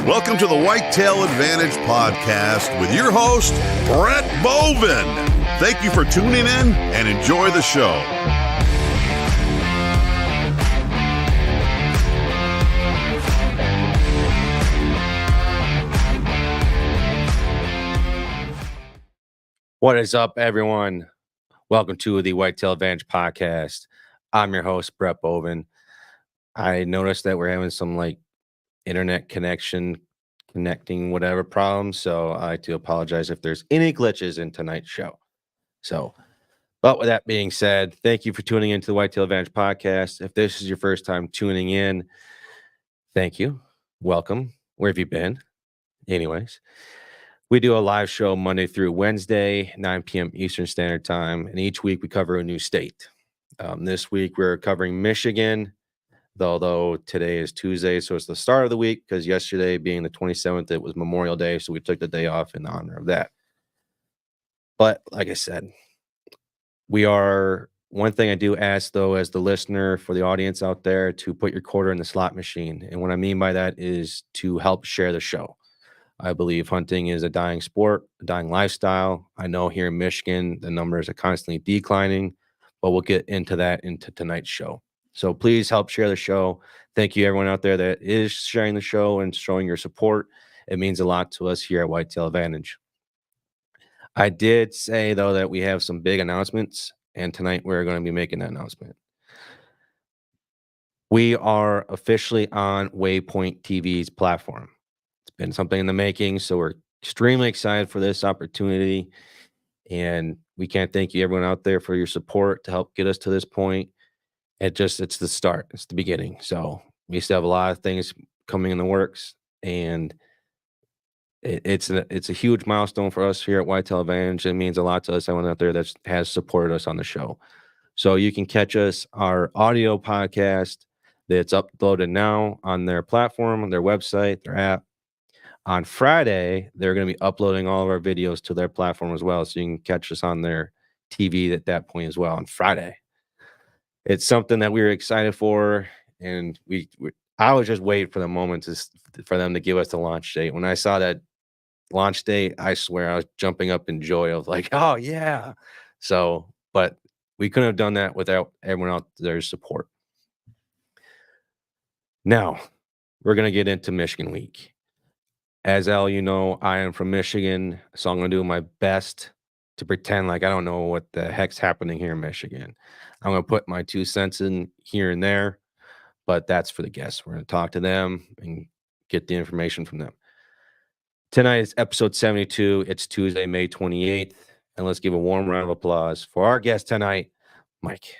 Welcome to the Whitetail Advantage Podcast with your host, Brett Bovin. Thank you for tuning in and enjoy the show. What is up, everyone? Welcome to the Whitetail Advantage Podcast. I'm your host, Brett Bovin. I noticed that we're having some internet connecting whatever problems, so I like to apologize if there's any glitches in tonight's show. But with that being said, thank you for tuning into the Whitetail Advantage Podcast. If this is your first time tuning in, thank you. Welcome. Where have you been? Anyways, we do a live show Monday through Wednesday, 9 p.m. Eastern Standard Time, and each week we cover a new state. This week we're covering Michigan, although today is Tuesday, so it's the start of the week, because yesterday being the 27th, it was Memorial Day, so we took the day off in honor of that. But like I said, one thing I do ask, though, as the listener, for the audience out there, to put your quarter in the slot machine. And what I mean by that is to help share the show. I believe hunting is a dying sport, a dying lifestyle. I know here in Michigan, the numbers are constantly declining, but we'll get into that into tonight's show. So please help share the show. Thank you, everyone out there that is sharing the show and showing your support. It means a lot to us here at Whitetail Advantage. I did say, though, that we have some big announcements, and tonight we're going to be making that announcement. We are officially on Waypoint TV's platform. It's been something in the making, so we're extremely excited for this opportunity, and we can't thank you, everyone out there, for your support to help get us to this point. It's the start. It's the beginning. So we still have a lot of things coming in the works, and it's a huge milestone for us here at Whitetail Advantage. It means a lot to us, everyone out there that has supported us on the show. So you can catch us, our audio podcast that's uploaded now on their platform, on their website, their app. On Friday, they're going to be uploading all of our videos to their platform as well. So you can catch us on their TV at that point as well on Friday. It's something that we were excited for, and I was just waiting for the moment for them to give us the launch date. When I saw that launch date, I swear I was jumping up in joy of oh yeah. So, but we couldn't have done that without everyone out there's support. Now, we're going to get into Michigan Week. As Al, you know, I am from Michigan, so I'm going to do my best to pretend like I don't know what the heck's happening here in Michigan. I'm going to put my 2 cents in here and there, but that's for the guests. We're going to talk to them and get the information from them. Tonight is episode 72. It's Tuesday, May 28th. And let's give a warm round of applause for our guest tonight, Mike.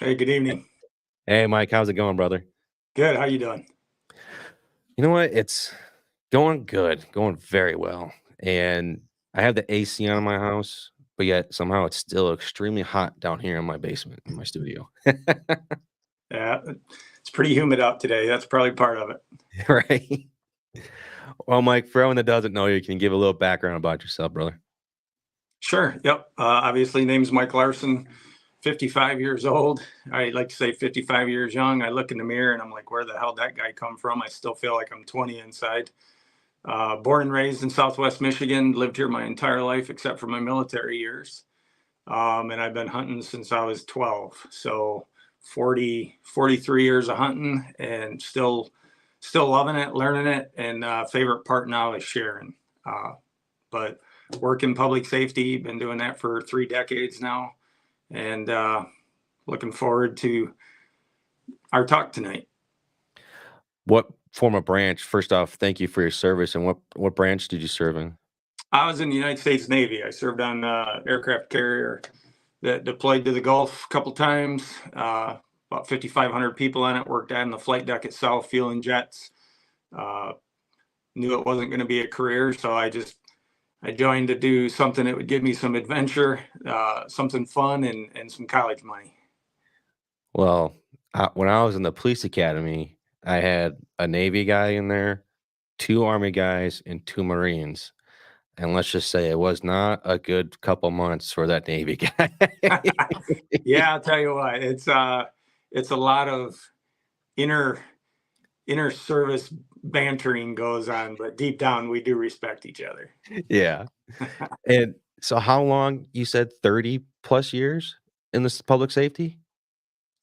Hey, good evening. Hey, Mike. How's it going, brother? Good. How you doing? You know what? It's going good, going very well. And I have the AC on in my house, but yet somehow it's still extremely hot down here in my basement, in my studio. Yeah, it's pretty humid out today. That's probably part of it. Right. Well, Mike, for everyone that doesn't know you, can you give a little background about yourself, brother? Sure. Yep. Obviously, name's Mike Larsen, 55 years old. I like to say 55 years young. I look in the mirror and I'm like, where the hell did that guy come from? I still feel like I'm 20 inside. Born and raised in Southwest Michigan, lived here my entire life except for my military years. And I've been hunting since I was 12. So 43 years of hunting, and still loving it, learning it. And favorite part now is sharing. But work in public safety, been doing that for 3 decades now. And looking forward to our talk tonight. What former branch? First off, thank you for your service. And what branch did you serve in? I was in the United States Navy. I served on aircraft carrier that deployed to the Gulf a couple times. about 5,500 people on it, worked on the flight deck itself, fueling jets. Knew it wasn't going to be a career, so I joined to do something that would give me some adventure, something fun, and some college money. Well, when I was in the police academy, I had a Navy guy in there, 2 Army guys, and 2 Marines. And let's just say it was not a good couple months for that Navy guy. Yeah, I'll tell you what, it's a lot of inner service bantering goes on, but deep down we do respect each other. Yeah. And so how long, you said 30 plus years in this public safety?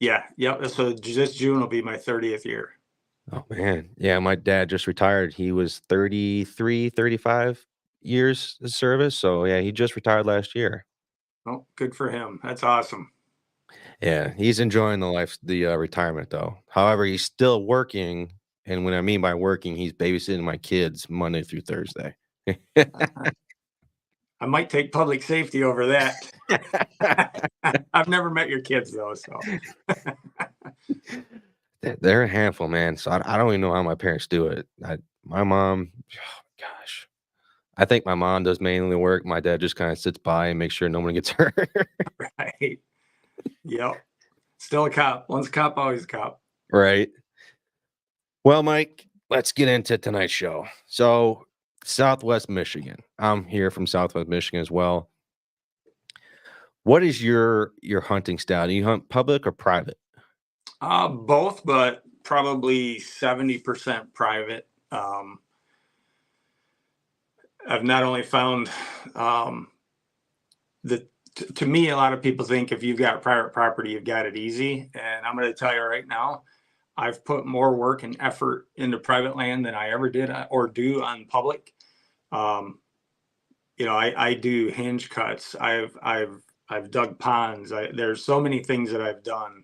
Yeah, yep. So this June will be my 30th year. Oh man. Yeah, my dad just retired. He was 33, 35 years of service. So yeah, he just retired last year. Oh, good for him. That's awesome. Yeah, he's enjoying the retirement though. However, he's still working, and when I mean by working, he's babysitting my kids Monday through Thursday. I might take public safety over that. I've never met your kids though, so They're a handful, man. So I don't even know how my parents do it. My mom, oh gosh, I think my mom does mainly the work. My dad just kind of sits by and makes sure no one gets hurt. right. Yep. Still a cop. Once a cop, always a cop. Right. Well, Mike, let's get into tonight's show. So, Southwest Michigan. I'm here from Southwest Michigan as well. What is your hunting style? Do you hunt public or private? Both, but probably 70% private. I've not only found that to me, a lot of people think if you've got private property, you've got it easy. And I'm going to tell you right now, I've put more work and effort into private land than I ever did or do on public. I do hinge cuts. I've dug ponds. There's so many things that I've done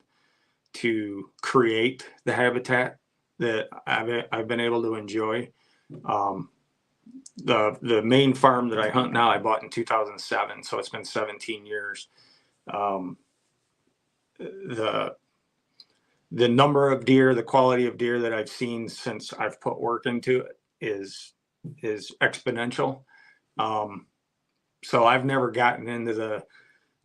to create the habitat that I've been able to enjoy. The main farm that I hunt now, I bought in 2007, so it's been 17 years. The number of deer, the quality of deer that I've seen since I've put work into it is exponential. So I've never gotten into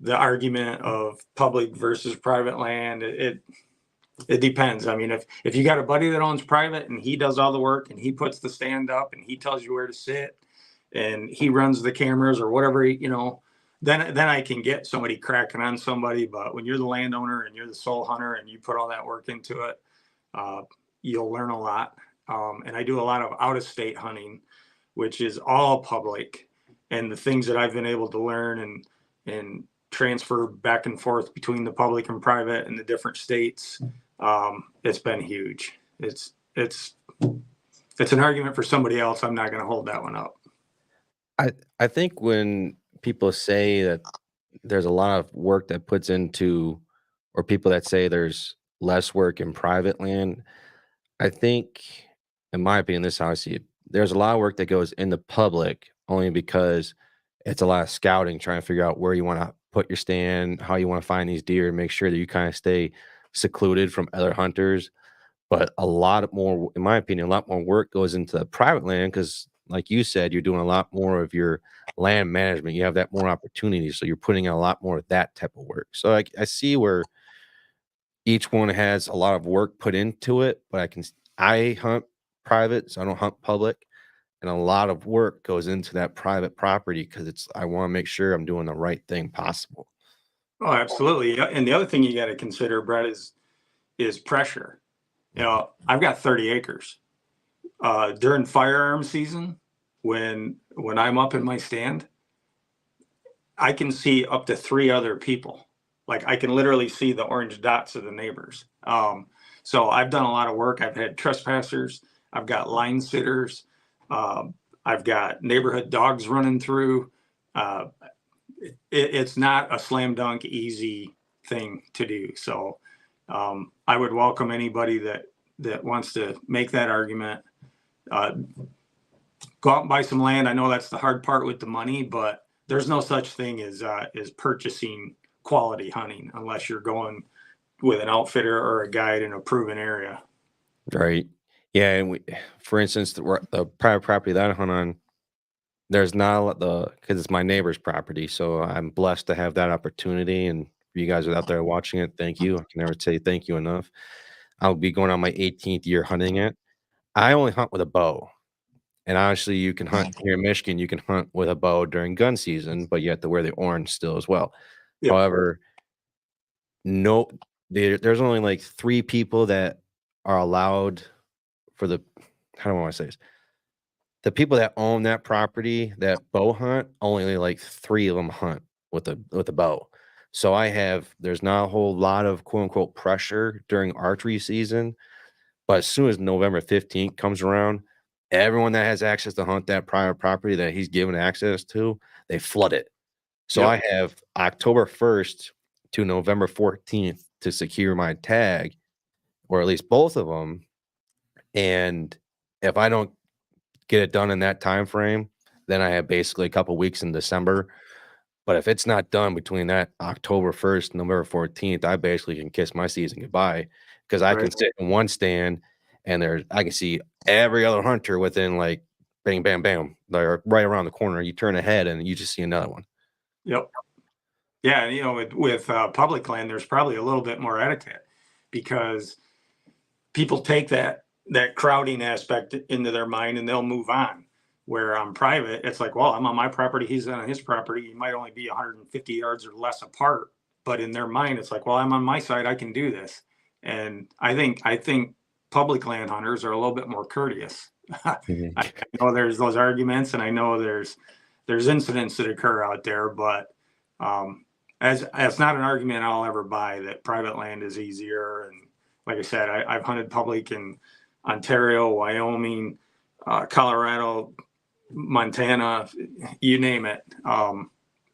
the argument of public versus private land. It depends. I mean, if you got a buddy that owns private and he does all the work and he puts the stand up and he tells you where to sit and he runs the cameras or whatever, then I can get somebody cracking on somebody. But when you're the landowner and you're the sole hunter and you put all that work into it, you'll learn a lot. And I do a lot of out-of-state hunting, which is all public. And the things that I've been able to learn and transfer back and forth between the public and private and the different states, it's been huge. It's an argument for somebody else. I'm not going to hold that one up. I think when people say that there's a lot of work that puts into, or people that say there's less work in private land, I think, in my opinion, this is how I see it. There's a lot of work that goes in the public only because it's a lot of scouting, trying to figure out where you want to put your stand, how you want to find these deer, and make sure that you kind of stay secluded from other hunters. But a lot more, in my opinion, a lot more work goes into the private land because, like you said, you're doing a lot more of your land management. You have that more opportunity, so you're putting in a lot more of that type of work. So I see where each one has a lot of work put into it, but I hunt private, so I don't hunt public. And a lot of work goes into that private property because I want to make sure I'm doing the right thing possible. Oh, absolutely. And the other thing you got to consider, Brett, is pressure. I've got 30 acres. During firearm season, when I'm up in my stand, I can see up to 3 other people. Like I can literally see the orange dots of the neighbors. So I've done a lot of work. I've had trespassers. I've got line sitters. I've got neighborhood dogs running through. It's not a slam dunk easy thing to do. So I would welcome anybody that wants to make that argument. Go out and buy some land. I know that's the hard part with the money, but there's no such thing as purchasing quality hunting unless you're going with an outfitter or a guide in a proven area. Right. Yeah. And for instance, the private property that I hunt on, there's not a lot because it's my neighbor's property. So I'm blessed to have that opportunity. And for you guys out there watching it, thank you. I can never say thank you enough. I'll be going on my 18th year hunting it. I only hunt with a bow. And honestly, you can hunt here in Michigan, you can hunt with a bow during gun season, but you have to wear the orange still as well. Yep. However, no, there's only like 3 people that are allowed for how do I want to say this? The people that own that property, that bow hunt, only like 3 of them hunt with a bow. So there's not a whole lot of quote unquote pressure during archery season. But as soon as November 15th comes around, everyone that has access to hunt that private property that he's given access to, they flood it. So Yep. I have October 1st to November 14th to secure my tag, or at least both of them. And if I don't get it done in that time frame, then I have basically a couple weeks in December. But if it's not done between that October 1st and November 14th, I basically can kiss my season goodbye, because I can sit in one stand and I can see every other hunter within like bang, bam, bam. They're right around the corner. You turn ahead and you just see another one. Yep. Yeah. And, with public land, there's probably a little bit more etiquette because people take that crowding aspect into their mind and they'll move on. Where on private, it's like, well, I'm on my property, he's on his property. You might only be 150 yards or less apart, but in their mind, it's like, well, I'm on my side, I can do this. And I think public land hunters are a little bit more courteous. Mhm. I know there's those arguments, and I know there's incidents that occur out there, but as not an argument I'll ever buy that private land is easier. And like I said, I've hunted public in Ontario, Wyoming, Colorado, Montana, you name it.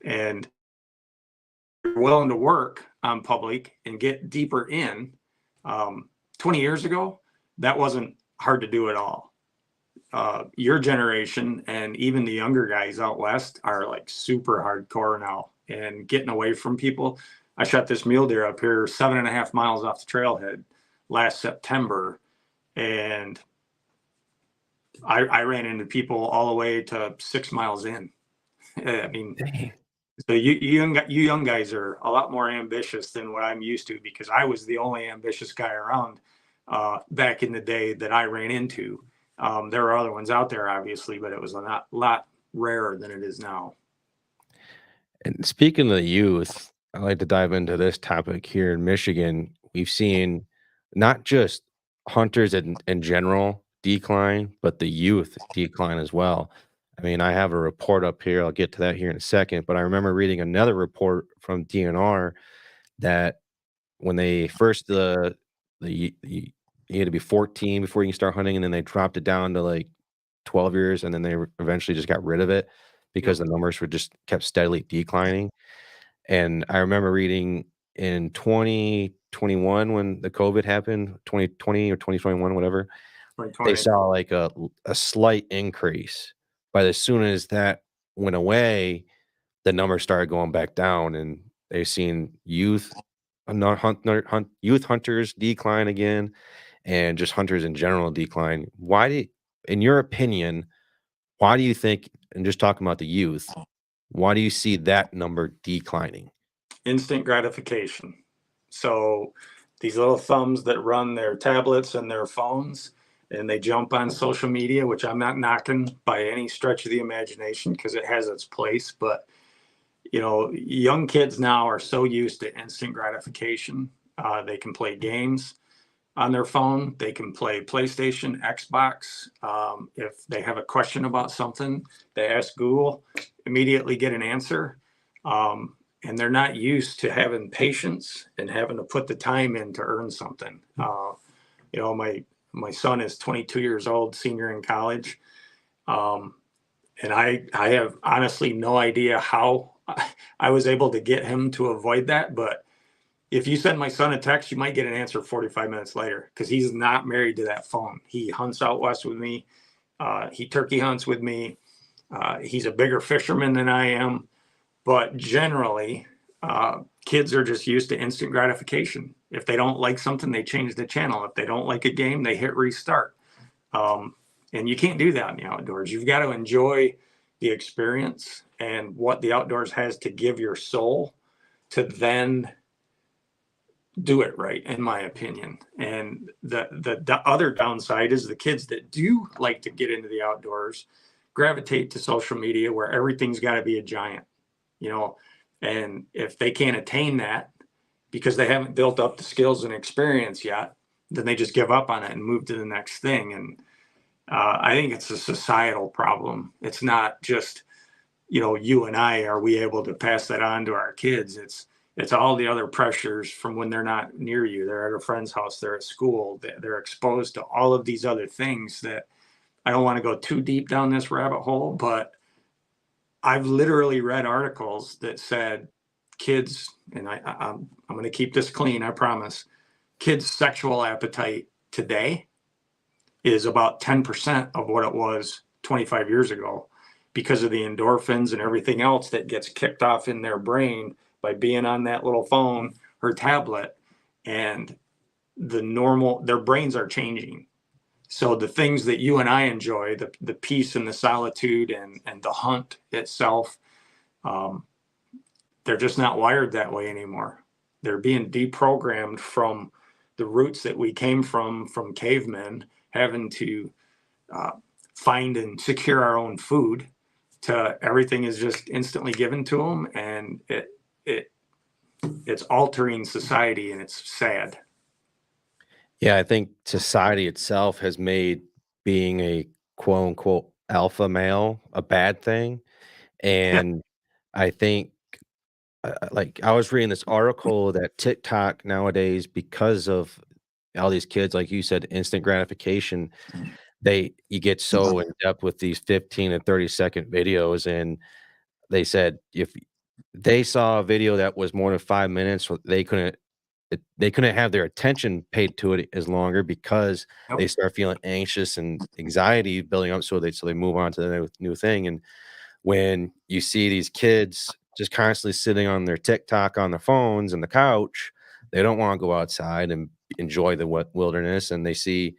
And you're willing to work on public and get deeper in. 20 years ago, that wasn't hard to do at all. Your generation and even the younger guys out west are like super hardcore now and getting away from people. I shot this mule deer up here 7.5 miles off the trailhead last September, and I ran into people all the way to 6 miles in. I mean, Dang. so you young guys are a lot more ambitious than what I'm used to, because I was the only ambitious guy around back in the day that I ran into. There are other ones out there, obviously, but it was a lot rarer than it is now. And speaking of the youth, I like to dive into this topic here in Michigan. We've seen not just hunters in general decline, but the youth decline as well. I mean, I have a report up here. I'll get to that here in a second, but I remember reading another report from DNR that when they first you had to be 14 before you can start hunting, and then they dropped it down to like 12 years, and then they eventually just got rid of it because the numbers were just kept steadily declining. And I remember reading in 2021 when the COVID happened, 2020 or 2021, whatever, they saw like a slight increase. But as soon as that went away, the numbers started going back down, and they've seen youth hunters decline again, and just hunters in general decline. In your opinion, why do you think, and just talking about the youth, why do you see that number declining? Instant gratification. So these little thumbs that run their tablets and their phones, and they jump on social media, which I'm not knocking by any stretch of the imagination because it has its place. But, young kids now are so used to instant gratification. They can play games on their phone. They can play PlayStation, Xbox. If they have a question about something, they ask Google, immediately get an answer. And they're not used to having patience and having to put the time in to earn something. My son is 22 years old, senior in college. And I have honestly no idea how I was able to get him to avoid that. But if you send my son a text, you might get an answer 45 minutes later, because he's not married to that phone. He hunts out west with me. He turkey hunts with me. He's a bigger fisherman than I am. But generally, Kids are just used to instant gratification. If they don't like something, they change the channel. If they don't like a game, they hit restart. And you can't do that in the outdoors. You've got to enjoy the experience and what the outdoors has to give your soul to then do it right, in my opinion. And the other downside is the kids that do like to get into the outdoors gravitate to social media where everything's got to be a giant, and if they can't attain that because they haven't built up the skills and experience yet, then they just give up on it and move to the next thing. And I think it's a societal problem. It's not just, you and I, are we able to pass that on to our kids? It's all the other pressures from when they're not near you. They're at a friend's house, they're at school, they're exposed to all of these other things that I don't want to go too deep down this rabbit hole, but I've literally read articles that said kids, and I'm going to keep this clean, I promise, kids' sexual appetite today is about 10% of what it was 25 years ago because of the endorphins and everything else that gets kicked off in their brain by being on that little phone or tablet. And their brains are changing. So the things that you and I enjoy, the peace and the solitude and the hunt itself, they're just not wired that way anymore. They're being deprogrammed from the roots that we came from cavemen, having to find and secure our own food, to everything is just instantly given to them. And it's altering society, and it's sad. Yeah, I think society itself has made being a quote unquote alpha male a bad thing. And I think, like, I was reading this article that TikTok nowadays, because of all these kids, like you said, instant gratification, you get so in depth with these 15 and 30-second videos. And they said if they saw a video that was more than 5 minutes, they couldn't have their attention paid to it as longer because they start feeling anxious and anxiety building up. So they move on to the new thing. And when you see these kids just constantly sitting on their TikTok on their phones and the couch, they don't want to go outside and enjoy the wilderness. And they see,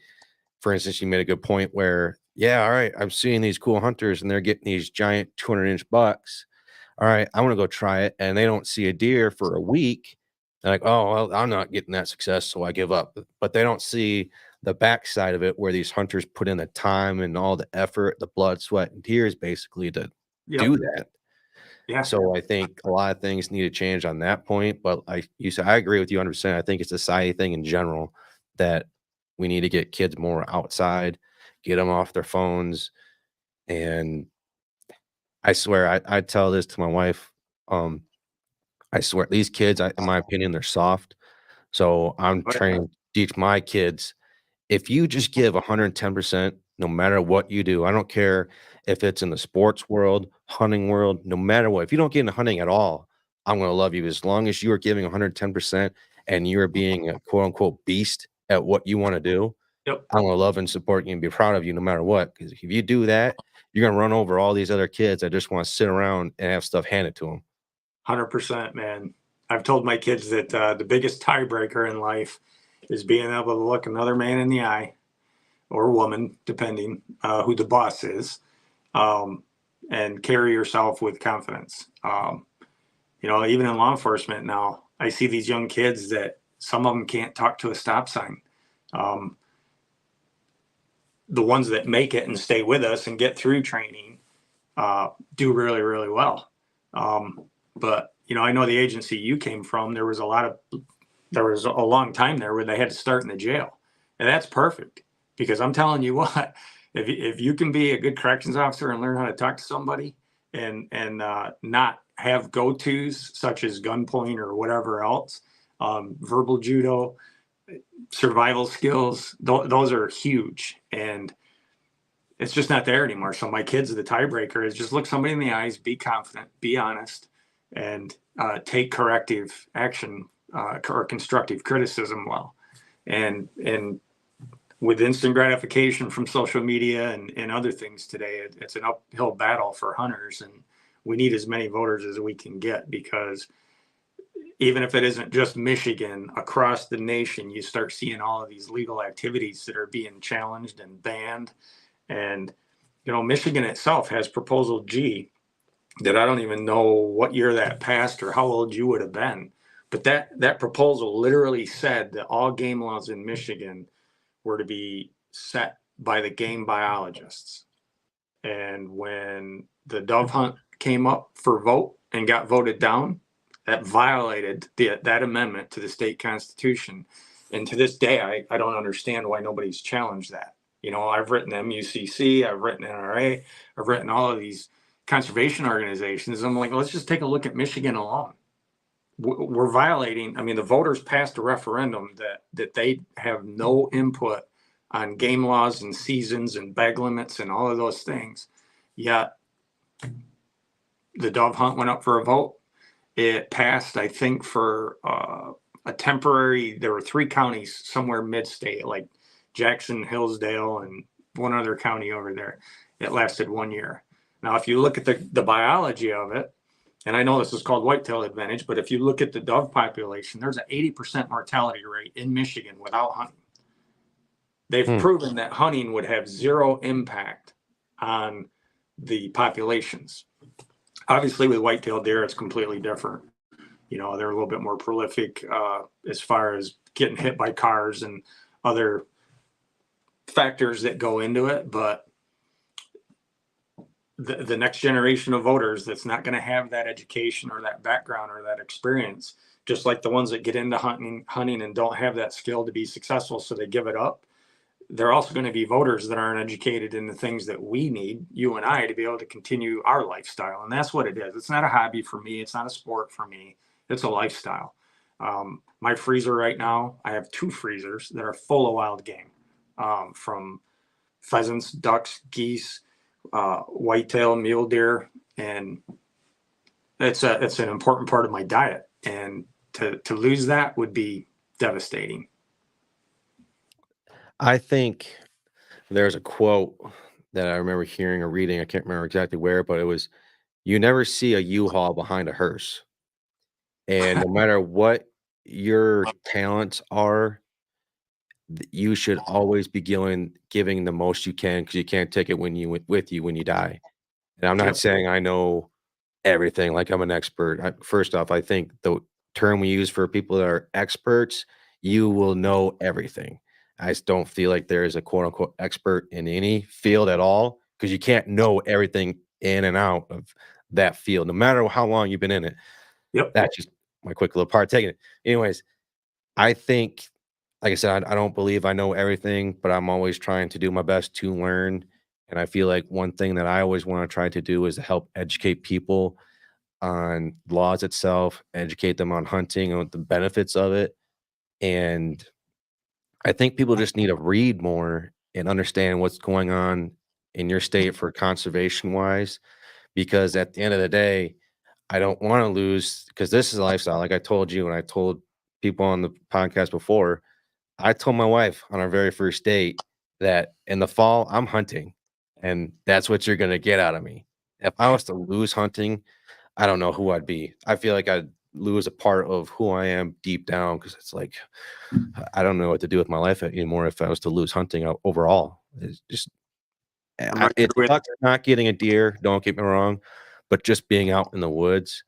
for instance, you made a good point where, yeah, all right, I'm seeing these cool hunters and they're getting these giant 200-inch bucks. All right, I want to go try it. And they don't see a deer for a week. They're like, oh, well, I'm not getting that success, so I give up. But they don't see the backside of it, where these hunters put in the time and all the effort, the blood, sweat, and tears, basically, to do that. Yeah. So I think a lot of things need to change on that point. But I agree with you 100%. I think it's a society thing in general that we need to get kids more outside, get them off their phones. And I swear, I tell this to my wife. I swear, these kids, in my opinion, they're soft. So I'm trying to teach my kids, if you just give 110%, no matter what you do, I don't care if it's in the sports world, hunting world, no matter what, if you don't get into hunting at all, I'm going to love you as long as you are giving 110% and you're being a quote unquote beast at what you want to do. Yep. I'm going to love and support you and be proud of you no matter what. Because if you do that, you're going to run over all these other kids that just want to sit around and have stuff handed to them. 100%, man. I've told my kids that the biggest tiebreaker in life is being able to look another man in the eye, or woman, depending who the boss is, and carry yourself with confidence. Even in law enforcement now, I see these young kids that some of them can't talk to a stop sign. The ones that make it and stay with us and get through training do really, really well. But, I know the agency you came from, there was a long time there where they had to start in the jail. And that's perfect, because I'm telling you what, if you can be a good corrections officer and learn how to talk to somebody and not have go-tos such as gunpoint or whatever else, verbal judo, survival skills, those are huge. And it's just not there anymore. So my kids, the tiebreaker is just look somebody in the eyes, be confident, be honest, and take corrective action or constructive criticism well. And with instant gratification from social media and other things today, it's an uphill battle for hunters. And we need as many voters as we can get, because even if it isn't just Michigan, across the nation, you start seeing all of these legal activities that are being challenged and banned. And, Michigan itself has Proposal G that I don't even know what year that passed or how old you would have been. But that proposal literally said that all game laws in Michigan were to be set by the game biologists. And when the dove hunt came up for vote and got voted down, that violated that amendment to the state constitution. And to this day, I don't understand why nobody's challenged that. I've written MUCC, I've written NRA, I've written all of these conservation organizations. I'm like, let's just take a look at Michigan alone. We're violating. I mean, the voters passed a referendum that they have no input on game laws and seasons and bag limits and all of those things. Yet the dove hunt went up for a vote. It passed, I think, for a temporary. There were 3 counties somewhere mid-state, like Jackson, Hillsdale, and one other county over there. It lasted 1 year. Now, if you look at the biology of it, and I know this is called Whitetail Advantage, but if you look at the dove population, there's an 80% mortality rate in Michigan without hunting. They've proven that hunting would have zero impact on the populations. Obviously, with whitetail deer, it's completely different. They're a little bit more prolific as far as getting hit by cars and other factors that go into it. But the next generation of voters that's not going to have that education or that background or that experience, just like the ones that get into hunting and don't have that skill to be successful, so they give it up. They're also going to be voters that aren't educated in the things that we need, you and I, to be able to continue our lifestyle. And that's what it is. It's not a hobby for me. It's not a sport for me. It's a lifestyle. My freezer right now, I have 2 freezers that are full of wild game, from pheasants, ducks, geese, whitetail, mule deer. And it's an important part of my diet. And to lose that would be devastating. I think there's a quote that I remember hearing or reading. I can't remember exactly where, but it was, you never see a U-Haul behind a hearse. And no matter what your talents are, you should always be giving the most you can, because you can't take it with you when you die. And I'm not saying I know everything, like I'm an expert. First off, I think the term we use for people that are experts, you will know everything. I just don't feel like there is a quote unquote expert in any field at all, because you can't know everything in and out of that field, no matter how long you've been in it. Yep. That's just my quick little part taking it. Anyways, I think, like I said, I don't believe I know everything, but I'm always trying to do my best to learn. And I feel like one thing that I always want to try to do is to help educate people on laws itself, educate them on hunting and the benefits of it. And I think people just need to read more and understand what's going on in your state for conservation wise, because at the end of the day, I don't want to lose, because this is a lifestyle. Like I told you, and I told people on the podcast before, I told my wife on our very first date that in the fall I'm hunting, and that's what you're going to get out of me. If I was to lose hunting, I don't know who I'd be. I feel like I'd lose a part of who I am deep down, because it's like, I don't know what to do with my life anymore if I was to lose hunting overall. It's just, it's not getting a deer, don't get me wrong, but just being out in the woods,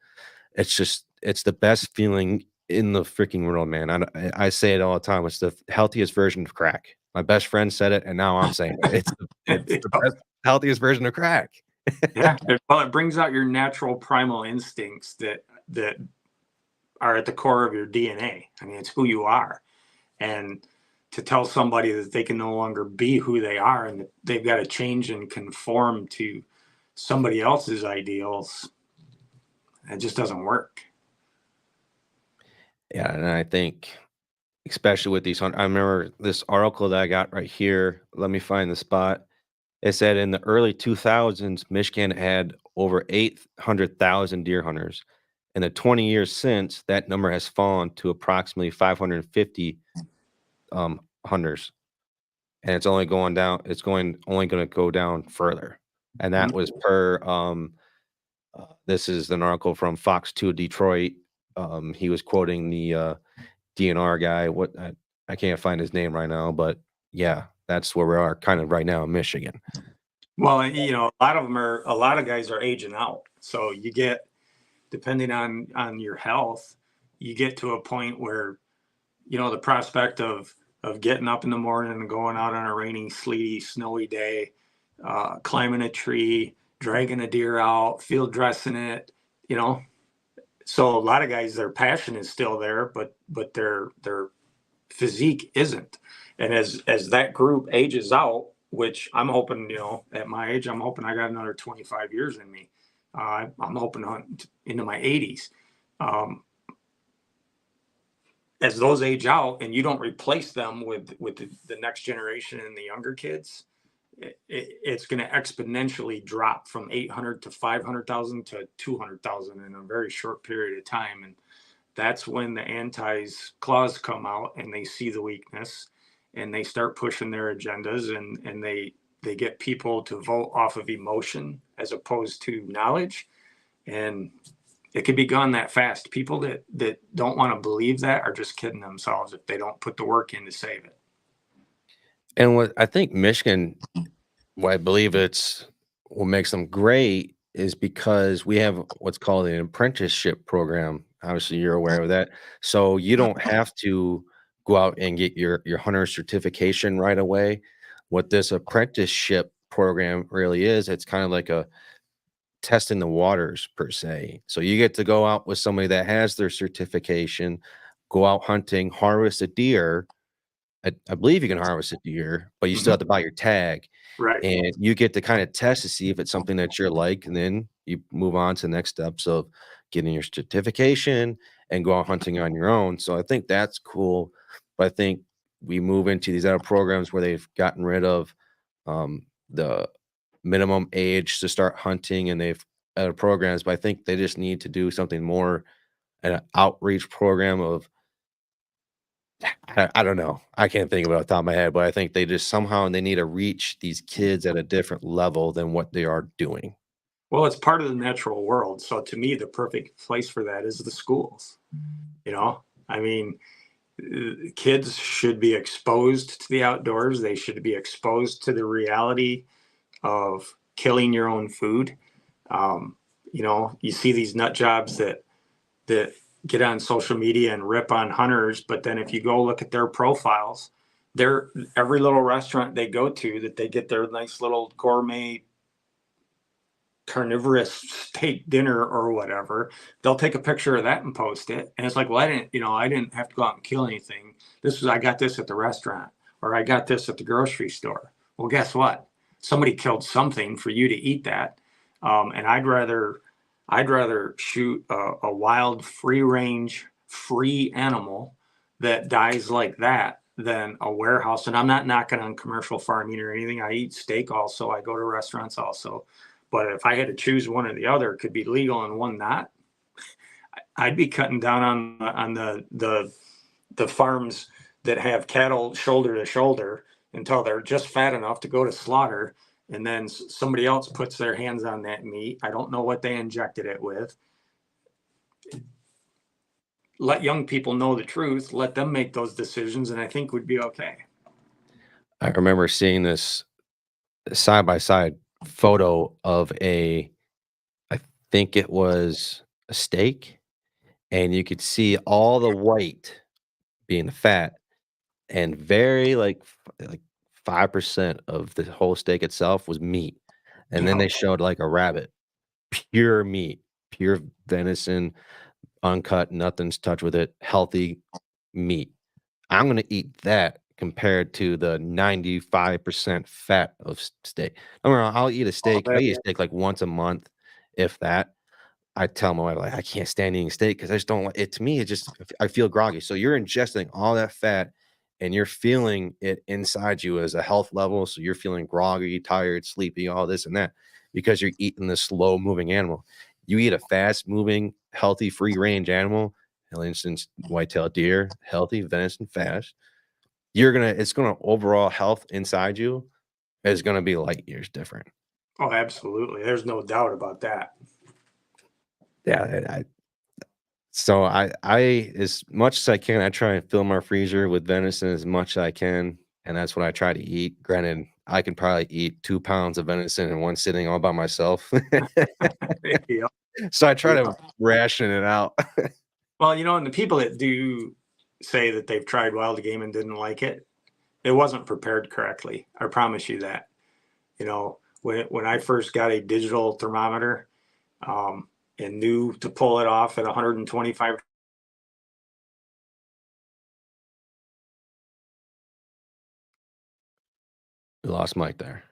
it's the best feeling in the freaking world, man. I say it all the time. It's the healthiest version of crack. My best friend said it, and now I'm saying it. It's the best, healthiest version of crack. Yeah. Well, it brings out your natural primal instincts that are at the core of your DNA. I mean, it's who you are. And to tell somebody that they can no longer be who they are and that they've got to change and conform to somebody else's ideals, it just doesn't work. Yeah, and I think, especially with these, I remember this article that I got right here. Let me find the spot. It said in the early 2000s, Michigan had over 800,000 deer hunters. In the 20 years since, that number has fallen to approximately 550 hunters, and it's only going down. It's only going to go down further. And that was per. This is an article from Fox 2 Detroit. He was quoting the DNR guy. I can't find his name right now, but yeah, that's where we are kind of right now in Michigan. Well, a lot of guys are aging out. So you get, depending on your health, you get to a point where, the prospect of getting up in the morning and going out on a rainy, sleety, snowy day, climbing a tree, dragging a deer out, field dressing it, So a lot of guys, their passion is still there, but their physique isn't. And as that group ages out, which I'm hoping, at my age, I'm hoping I got another 25 years in me. I'm hoping into my 80s. As those age out and you don't replace them with the next generation and the younger kids, it's going to exponentially drop from 800 to 500,000 to 200,000 in a very short period of time. And that's when the anti's claws come out and they see the weakness and they start pushing their agendas, and they get people to vote off of emotion as opposed to knowledge. And it could be gone that fast. People that don't want to believe that are just kidding themselves if they don't put the work in to save it. And what I think Michigan, what I believe what makes them great is because we have what's called an apprenticeship program. Obviously, you're aware of that. So you don't have to go out and get your hunter certification right away. What this apprenticeship program really is, it's kind of like a testing the waters per se. So you get to go out with somebody that has their certification, go out hunting, harvest a deer. I believe you can harvest a deer, but you still have to buy your tag. Right. And you get to kind of test to see if it's something that you're like, and then you move on to the next steps of getting your certification and go out hunting on your own. So I think that's cool. But I think we move into these other programs where they've gotten rid of the minimum age to start hunting, and they've other programs, but I think they just need to do something more, an outreach program of, I don't know. I can't think about it off the top of my head, but I think they just somehow they need to reach these kids at a different level than what they are doing. Well, it's part of the natural world. So to me, the perfect place for that is the schools. I mean, kids should be exposed to the outdoors. They should be exposed to the reality of killing your own food. You see these nut jobs that get on social media and rip on hunters, but then if you go look at their profiles, every little restaurant they go to that they get their nice little gourmet carnivorous steak dinner or whatever, they'll take a picture of that and post it. And it's like, well, I didn't have to go out and kill anything. I got this at the restaurant, or I got this at the grocery store. Well, guess what? Somebody killed something for you to eat that. And I'd rather shoot a wild, free range, free animal that dies like that than a warehouse. And I'm not knocking on commercial farming or anything. I eat steak also. I go to restaurants also. But if I had to choose one or the other, it could be legal and one not. I'd be cutting down on the farms that have cattle shoulder to shoulder until they're just fat enough to go to slaughter. And then somebody else puts their hands on that meat. I don't know what they injected it with. Let young people know the truth. Let them make those decisions, and I think we'd be okay. I remember seeing this side-by-side photo of I think it was a steak, and you could see all the white being the fat, and very like 5% of the whole steak itself was meat. And then they showed like a rabbit, pure meat, pure venison, uncut, nothing's touched with it, healthy meat. I'm going to eat that compared to the 95% fat of steak. I'll eat a steak. I eat a steak like once a month, if that. I tell my wife, like, I can't stand eating steak because I just don't like it. To me, I feel groggy. So you're ingesting all that fat and you're feeling it inside you as a health level. So you're feeling groggy, tired, sleepy, all this and that because you're eating this slow moving animal. You eat a fast moving, healthy, free range animal, for instance, whitetail deer, healthy, venison, fast. It's gonna overall health inside you is gonna be light years different. Oh, absolutely. There's no doubt about that. Yeah, So as much as I can, I try and fill my freezer with venison as much as I can, and that's what I try to eat. Granted, I can probably eat 2 pounds of venison in one sitting all by myself. Yeah. So I try Yeah. to ration it out. Well, and the people that do say that they've tried wild game and didn't like it, it wasn't prepared correctly. I promise you that. When I first got a digital thermometer, and knew to pull it off at 125. We lost Mike there.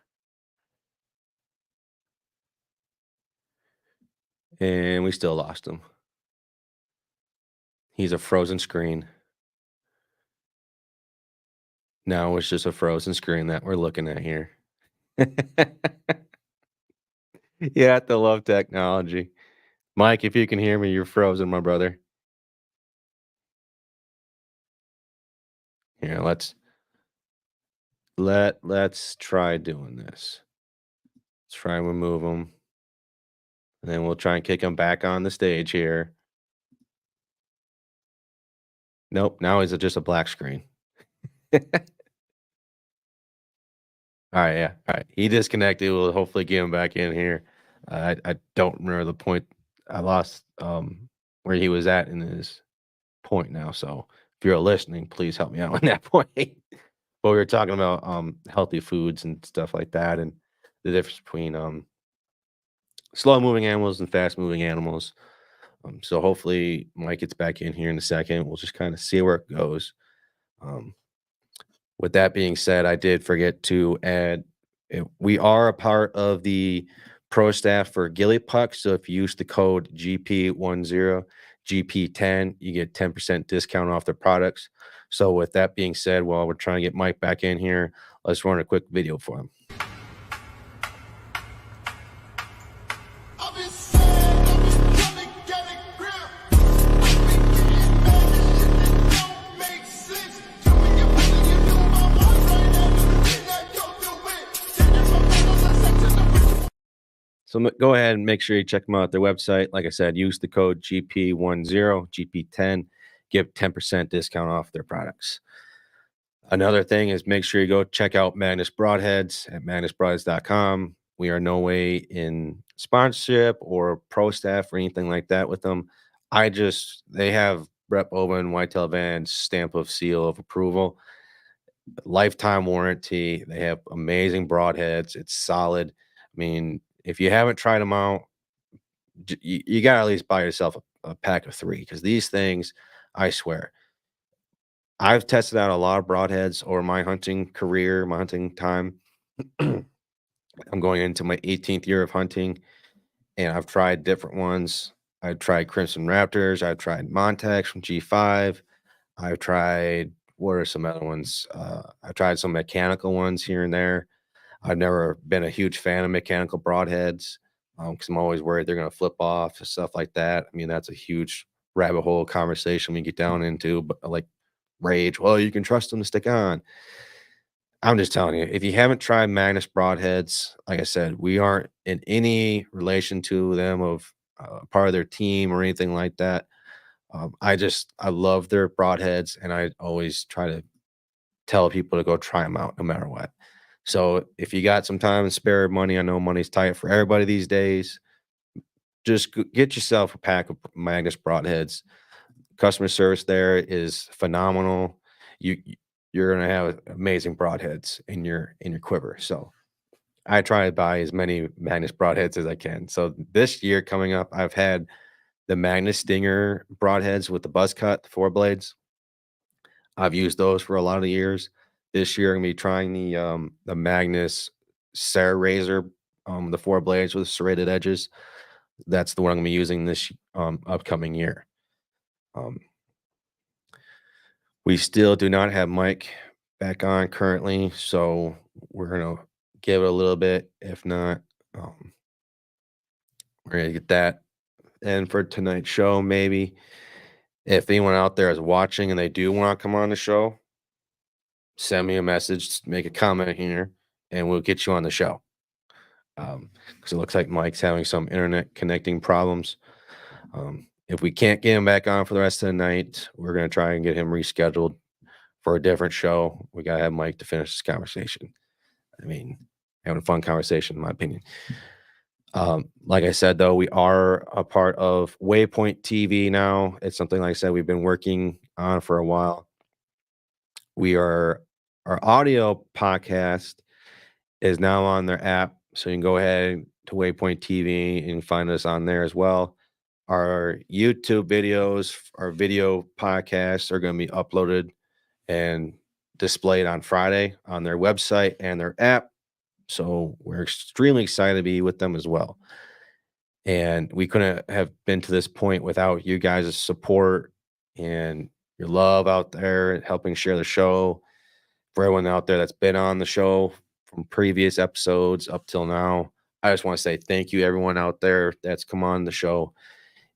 And we still lost him. He's a frozen screen. Now it's just a frozen screen that we're looking at here. You have to love technology. Mike, if you can hear me, you're frozen, my brother. Here, let's try doing this. Let's try and remove him. And then we'll try and kick him back on the stage here. Nope, now it's just a black screen. All right, yeah. All right. He disconnected. We'll hopefully get him back in here. I don't remember the point. I lost where he was at in his point now. So if you're listening, please help me out on that point. But we were talking about healthy foods and stuff like that, and the difference between slow moving animals and fast moving animals. So hopefully Mike gets back in here in a second. We'll just kind of see where it goes. With that being said, I did forget to add, we are a part of the pro staff for Gilly Puck. So if you use the code GP10, GP10, you get 10% discount off their products. So with that being said, while we're trying to get Mike back in here, let's run a quick video for him. So go ahead and make sure you check them out at their website. Like I said, use the code GP10, GP10, give 10% discount off their products. Another thing is make sure you go check out Magnus Broadheads at magnusbroadheads.com. We are no way in sponsorship or pro staff or anything like that with them. They have Brett Bowman, Whitetail Advantage stamp of seal of approval, lifetime warranty. They have amazing broadheads. It's solid. I mean, if you haven't tried them out, you got to at least buy yourself a pack of 3, because these things, I swear, I've tested out a lot of broadheads over my hunting career, my hunting time. I'm going into my 18th year of hunting, and I've tried different ones. I've tried Crimson Raptors. I've tried Montex from G5. I've tried, what are some other ones? I've tried some mechanical ones here and there. I've never been a huge fan of mechanical broadheads because I'm always worried they're going to flip off and stuff like that. I mean, that's a huge rabbit hole conversation we get down into, but like rage, well, you can trust them to stick on. I'm just telling you, if you haven't tried Magnus broadheads, like I said, we aren't in any relation to them of part of their team or anything like that. I love their broadheads, and I always try to tell people to go try them out no matter what. So if you got some time and spare money, I know money's tight for everybody these days, just get yourself a pack of Magnus broadheads. Customer service there is phenomenal. You're going to have amazing broadheads in your quiver. So I try to buy as many Magnus broadheads as I can. So this year coming up, I've had the Magnus Stinger broadheads with the buzz cut, the 4 blades. I've used those for a lot of years. This year, I'm going to be trying the Magnus Sarah Razor, the 4 blades with serrated edges. That's the one I'm going to be using this upcoming year. We still do not have Mike back on currently, so we're going to give it a little bit. If not, we're going to get that. And for tonight's show, maybe if anyone out there is watching and they do want to come on the show, send me a message, make a comment here, and we'll get you on the show. Because it looks like Mike's having some internet connecting problems. if we can't get him back on for the rest of the night, we're going to try and get him rescheduled for a different show. We got to have Mike to finish this conversation. I mean, having a fun conversation, in my opinion. Like I said, though, we are a part of Waypoint TV now. It's something, like I said, we've been working on for a while. Our audio podcast is now on their app. So you can go ahead to Waypoint TV and find us on there as well. Our YouTube videos, our video podcasts are going to be uploaded and displayed on Friday on their website and their app. So we're extremely excited to be with them as well. And we couldn't have been to this point without you guys' support and your love out there and helping share the show. For everyone out there that's been on the show from previous episodes up till now, I just want to say thank you, everyone out there that's come on the show.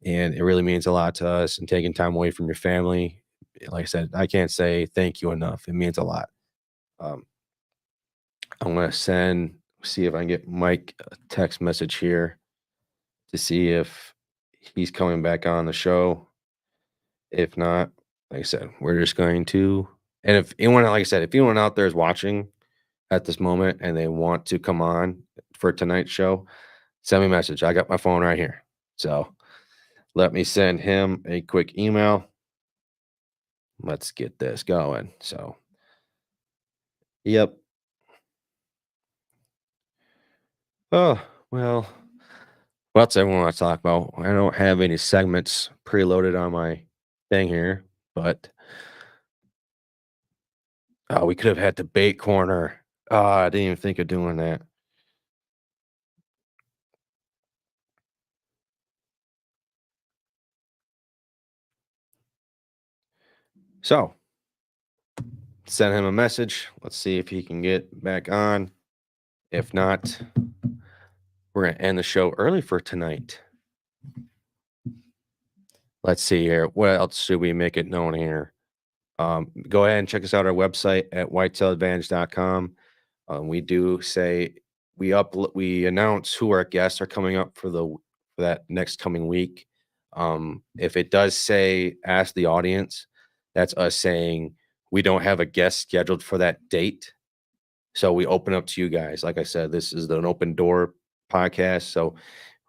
And it really means a lot to us, and taking time away from your family. Like I said, I can't say thank you enough. It means a lot. I'm going to see if I can get Mike a text message here to see if he's coming back on the show. If not, like I said, we're just going to, and if anyone, like I said, if anyone out there is watching at this moment and they want to come on for tonight's show, send me a message. I got my phone right here. So let me send him a quick email. Let's get this going. So, yep. Oh, well, what's everyone want to talk about? I don't have any segments preloaded on my thing here, but we could have had debate corner. I didn't even think of doing that. So, send him a message. Let's see if he can get back on. If not, we're going to end the show early for tonight. Let's see here. What else should we make it known here? Go ahead and check us out our website at whitetailadvantage.com. We do say we announce who our guests are coming up for that next coming week. If it does say ask the audience, that's us saying we don't have a guest scheduled for that date. So we open up to you guys. Like I said, this is an open door podcast. So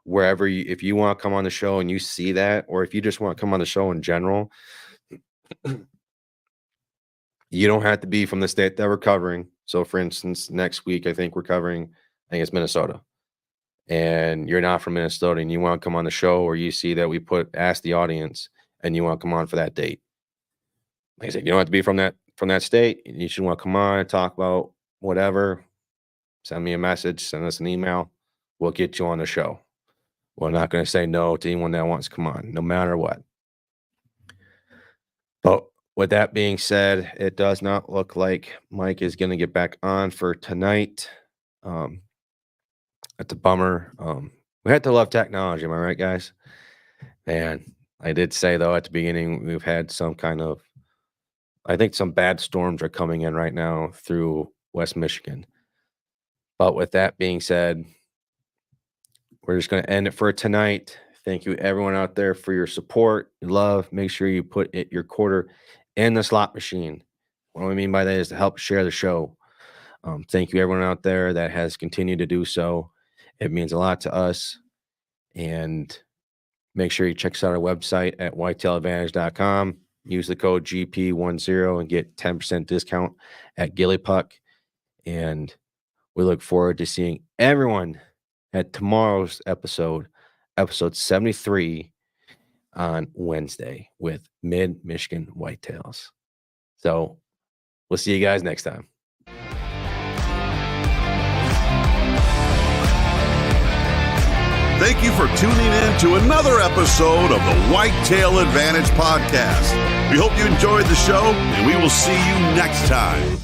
wherever if you want to come on the show and you see that, or if you just want to come on the show in general, you don't have to be from the state that we're covering. So for instance, next week, I think it's Minnesota, and you're not from Minnesota and you want to come on the show, or you see that we ask the audience and you want to come on for that date. Like I said, you don't have to be from that state. You should want to come on and talk about whatever. Send me a message, send us an email. We'll get you on the show. We're not going to say no to anyone that wants to come on, no matter what. But with that being said, it does not look like Mike is going to get back on for tonight. That's a bummer. We had to love technology, am I right, guys? Man, I did say, though, at the beginning, we've had some bad storms are coming in right now through West Michigan. But with that being said, we're just going to end it for tonight. Thank you, everyone out there, for your support, your love. Make sure you put your quarter in the slot machine. What I mean by that is to help share the show. Thank you, everyone out there that has continued to do so. It means a lot to us. And make sure you check us out our website at whitetailadvantage.com. Use the code GP10 and get 10% discount at Gilly Puck. And we look forward to seeing everyone at tomorrow's episode 73 on Wednesday with Mid-Michigan Whitetails. So we'll see you guys next time. Thank you for tuning in to another episode of the Whitetail Advantage Podcast. We hope you enjoyed the show, and we will see you next time.